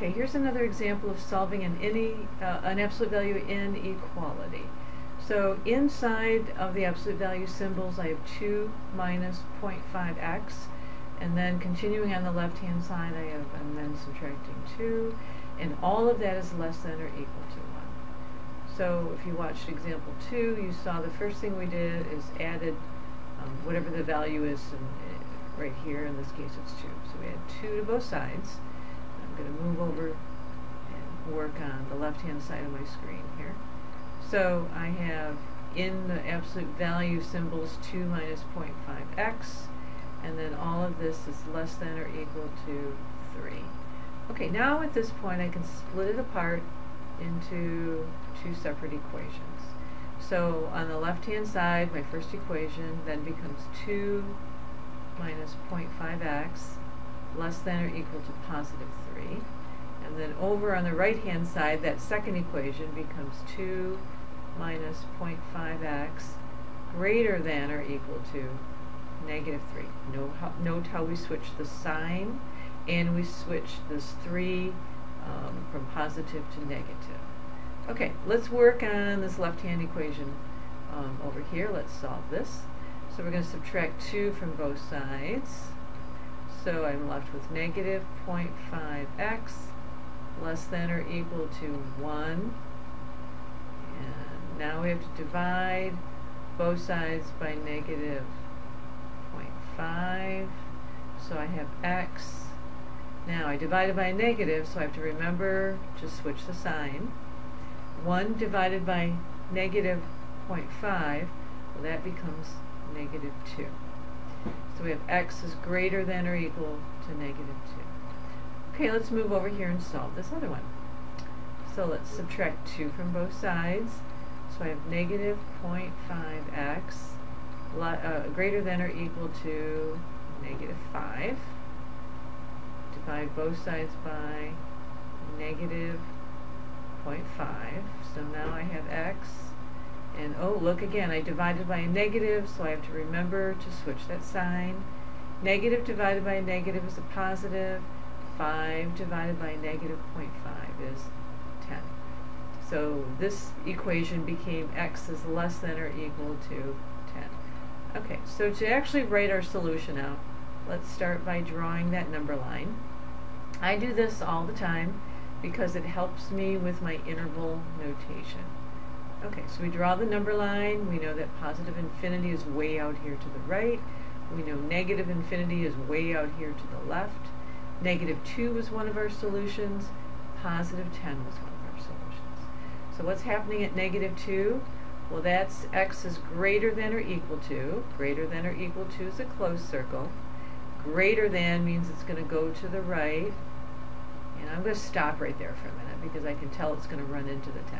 Okay, here's another example of solving an absolute value inequality. So inside of the absolute value symbols I have 2 minus 0.5x, and then continuing on the left hand side I'm then subtracting 2, and all of that is less than or equal to 1. So if you watched example 2, you saw the first thing we did is added whatever the value is right here. In this case it's 2. So we add 2 to both sides. I'm going to move over and work on the left hand side of my screen here. So I have in the absolute value symbols 2 minus 0.5x, and then all of this is less than or equal to 3. Okay, now at this point I can split it apart into two separate equations. So on the left hand side, my first equation then becomes 2 minus 0.5x less than or equal to positive 3. And then over on the right hand side, that second equation becomes 2 minus 0.5x greater than or equal to negative 3. Note how we switch the sign, and we switch this 3 from positive to negative. Okay, let's work on this left-hand equation over here. Let's solve this. So we're going to subtract 2 from both sides. So I'm left with negative 0.5x less than or equal to 1. And now we have to divide both sides by negative 0.5. So I have x. Now I divided by a negative, so I have to remember to switch the sign. 1 divided by negative 0.5, well, that becomes negative 2. So we have x is greater than or equal to negative 2. Okay, let's move over here and solve this other one. So let's subtract 2 from both sides. So I have negative 0.5x greater than or equal to negative 5. Divide both sides by negative 0.5. So now I have x. And oh, look again, I divided by a negative, so I have to remember to switch that sign. Negative divided by a negative is a positive. 5 divided by negative 0.5 is 10. So this equation became x is less than or equal to 10. Okay, so to actually write our solution out, let's start by drawing that number line. I do this all the time because it helps me with my interval notation. Okay, so we draw the number line. We know that positive infinity is way out here to the right. We know negative infinity is way out here to the left. Negative 2 was one of our solutions. Positive 10 was one of our solutions. So what's happening at negative 2? Well, that's x is greater than or equal to. Greater than or equal to is a closed circle. Greater than means it's going to go to the right. And I'm going to stop right there for a minute because I can tell it's going to run into the 10.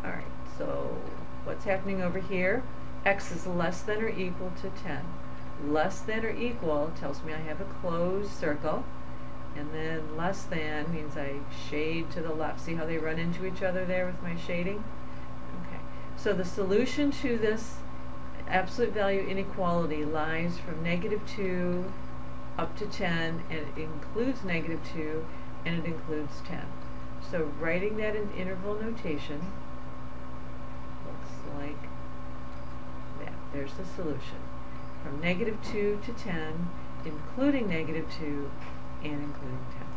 Alright, so what's happening over here? X is less than or equal to 10. Less than or equal tells me I have a closed circle, and then less than means I shade to the left. See how they run into each other there with my shading? Okay, so the solution to this absolute value inequality lies from negative 2 up to 10, and it includes negative 2 and it includes 10. So writing that in interval notation looks like that. There's the solution. From negative 2 to 10, including negative 2 and including 10.